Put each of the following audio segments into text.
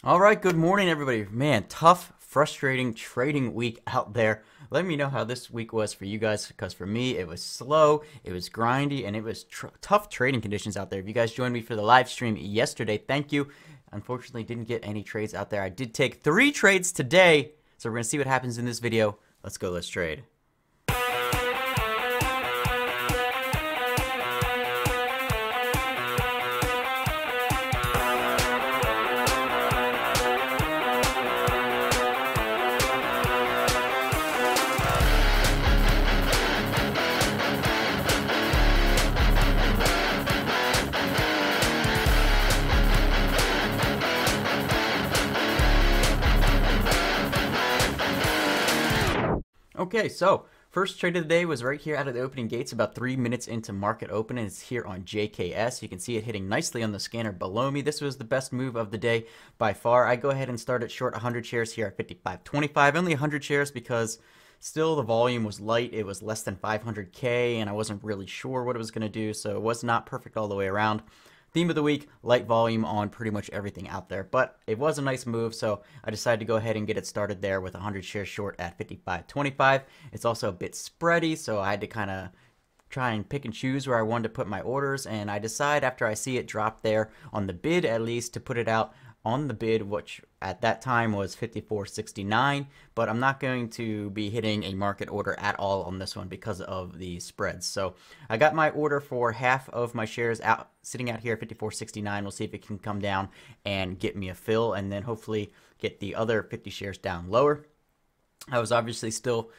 All right, good morning, everybody. Man, tough, frustrating trading week out there. Let me know how this week was for you guys, because for me, it was slow, it was grindy, and it was tough trading conditions out there. If you guys joined me for the live stream yesterday, thank you. Unfortunately, didn't get any trades out there. I did take 3 trades today, so we're going to see what happens in this video. Let's go, let's trade. Okay, so first trade of the day was right here out of the opening gates, about 3 minutes into market open, and it's here on JKS. You can see it hitting nicely on the scanner below me. This was the best move of the day by far. I go ahead and start it short 100 shares here at 55.25. Only 100 shares because still the volume was light. It was less than 500K, and I wasn't really sure what it was going to do, so it was not perfect all the way around. Theme of the week, light volume on pretty much everything out there, but it was a nice move, so I decided to go ahead and get it started there with 100 shares short at 55.25. It's also a bit spready, so I had to kind of try and pick and choose where I wanted to put my orders, and I decide after I see it drop there on the bid at least to put it out on the bid, which at that time was 54.69, but I'm not going to be hitting a market order at all on this one because of the spreads. So I got my order for half of my shares out, sitting out here at 54.69. We'll see if it can come down and get me a fill, and then hopefully get the other 50 shares down lower. I was obviously still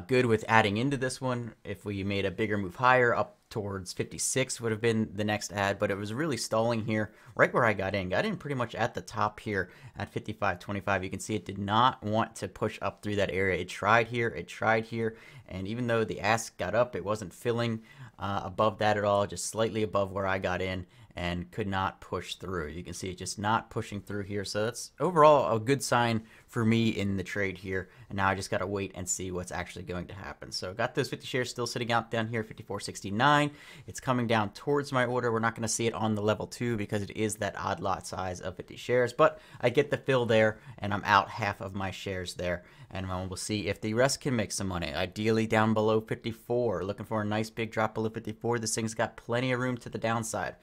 good with adding into this one. If we made a bigger move higher, up towards 56 would have been the next add, but it was really stalling here right where I got in. Got in pretty much at the top here at 55.25. You can see it did not want to push up through that area. It tried here, and even though the ask got up, it wasn't filling above that at all, just slightly above where I got in, and could not push through. You can see it just not pushing through here. So that's overall a good sign for me in the trade here. And now I just got to wait and see what's actually going to happen. So got those 50 shares still sitting out down here, 54.69. It's coming down towards my order. We're not going to see it on the level 2 because it is that odd lot size of 50 shares, but I get the fill there, and I'm out half of my shares there. And we'll see if the rest can make some money. Ideally down below 54. Looking for a nice big drop below 54. This thing's got plenty of room to the downside.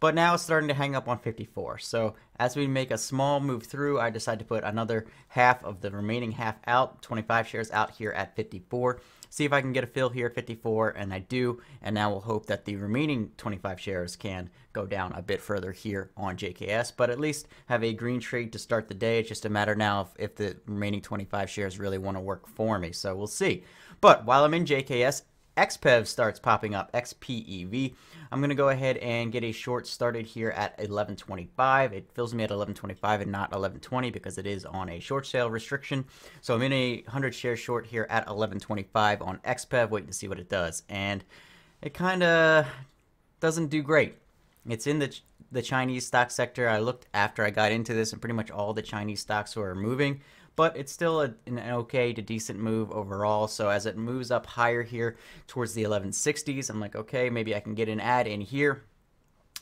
But now it's starting to hang up on 54. So as we make a small move through, I decide to put another half of the remaining half out, 25 shares out here at 54. See if I can get a fill here at 54, and I do. And now we'll hope that the remaining 25 shares can go down a bit further here on JKS, but at least have a green trade to start the day. It's just a matter now if the remaining 25 shares really want to work for me. So we'll see. But while I'm in JKS, XPEV starts popping up, XPEV. I'm going to go ahead and get a short started here at 11.25. It fills me at 11.25 and not 11.20 because it is on a short sale restriction. So I'm in a 100 share short here at 11.25 on XPEV, waiting to see what it does. And it kind of doesn't do great. It's in the Chinese stock sector. I looked after I got into this, and pretty much all the Chinese stocks were moving. But it's still an okay to decent move overall. So as it moves up higher here towards the 1160s, I'm like, okay, maybe I can get an add in here.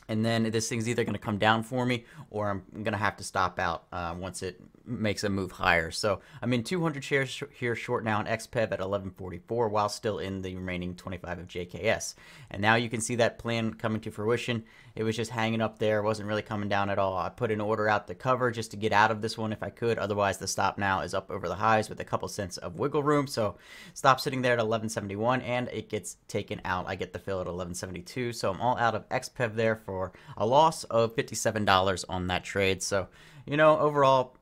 And then this thing's either going to come down for me, or I'm going to have to stop out once it makes a move higher. So I'm in 200 shares here short now on XPEV at 11.44 while still in the remaining 25 of JKS. And now you can see that plan coming to fruition. It was just hanging up there. It wasn't really coming down at all. I put an order out to cover just to get out of this one if I could. Otherwise, the stop now is up over the highs with a couple cents of wiggle room. So stop sitting there at 11.71, and it gets taken out. I get the fill at 11.72. So I'm all out of XPEV there for a loss of $57 on that trade. So, you know, overall,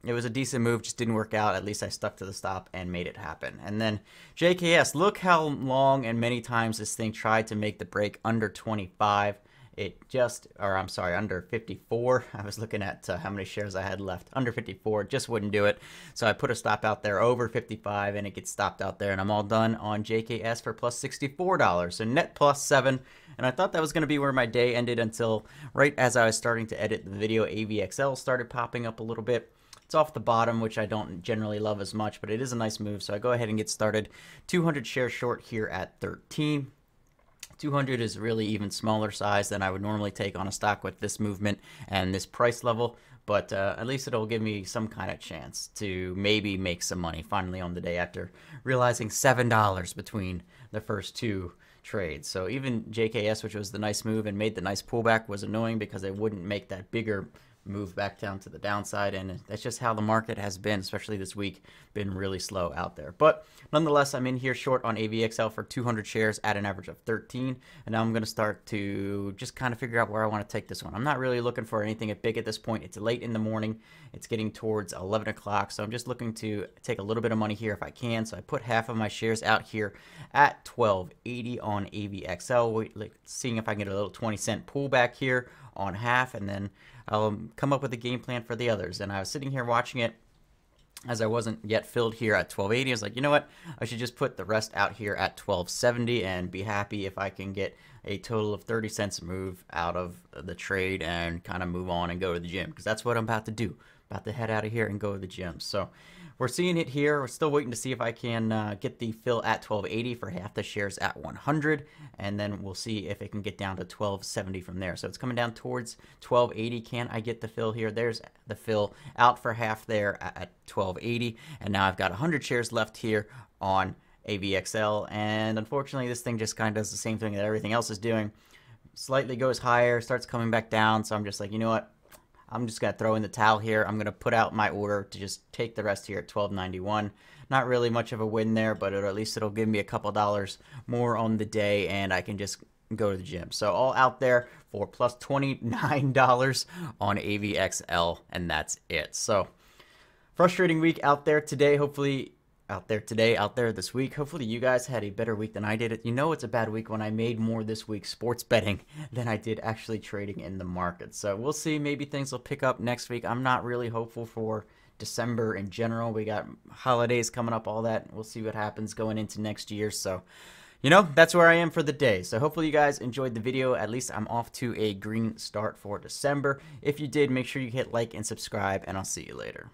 it was a decent move, just didn't work out. At least I stuck to the stop and made it happen. And then JKS, look how long and many times this thing tried to make the break under 25. It just, or I'm sorry, under 54. I was looking at how many shares I had left. Under 54, just wouldn't do it. So I put a stop out there over 55, and it gets stopped out there, and I'm all done on JKS for plus $64. So net plus 7. And I thought that was going to be where my day ended until right as I was starting to edit the video, AVXL started popping up a little bit. It's off the bottom, which I don't generally love as much, but it is a nice move. So I go ahead and get started. 200 shares short here at 13. 200 is really even smaller size than I would normally take on a stock with this movement and this price level. but at least it'll give me some kind of chance to maybe make some money finally on the day after realizing $7 between the first two trades. So even JKS, which was the nice move and made the nice pullback, was annoying because it wouldn't make that bigger move back down to the downside, and that's just how the market has been, especially this week, been really slow out there. But nonetheless, I'm in here short on AVXL for 200 shares at an average of 13, and now I'm going to start to just kind of figure out where I want to take this one. I'm not really looking for anything big at this point. It's late in the morning. It's getting towards 11 o'clock, so I'm just looking to take a little bit of money here if I can. So I put half of my shares out here at 12.80 on AVXL, seeing if I can get a little 20-cent pullback here on half, and then I'll come up with a game plan for the others. And I was sitting here watching it as I wasn't yet filled here at 12.80. I was like, you know what? I should just put the rest out here at 12.70 and be happy if I can get a total of 30 cents move out of the trade and kind of move on and go to the gym, because that's what I'm about to do. About to head out of here and go to the gym. So we're seeing it here. We're still waiting to see if I can get the fill at 12.80 for half the shares at 100, and then we'll see if it can get down to 12.70 from there. So it's coming down towards 12.80. Can I get the fill here? There's the fill out for half there at 12.80, and now I've got 100 shares left here on AVXL, and unfortunately this thing just kind of does the same thing that everything else is doing. Slightly goes higher, starts coming back down, so I'm just like, you know what? I'm just going to throw in the towel here. I'm going to put out my order to just take the rest here at $12.91. Not really much of a win there, but at least it'll give me a couple dollars more on the day, and I can just go to the gym. So all out there for plus $29 on AVXL, and that's it. So frustrating week out there today. Hopefully out there this week. Hopefully you guys had a better week than I did. You know it's a bad week when I made more this week sports betting than I did actually trading in the market. So we'll see. Maybe things will pick up next week. I'm not really hopeful for December in general. We got holidays coming up, all that. We'll see what happens going into next year. So, you know, that's where I am for the day. So hopefully you guys enjoyed the video. At least I'm off to a green start for December. If you did, make sure you hit like and subscribe, and I'll see you later.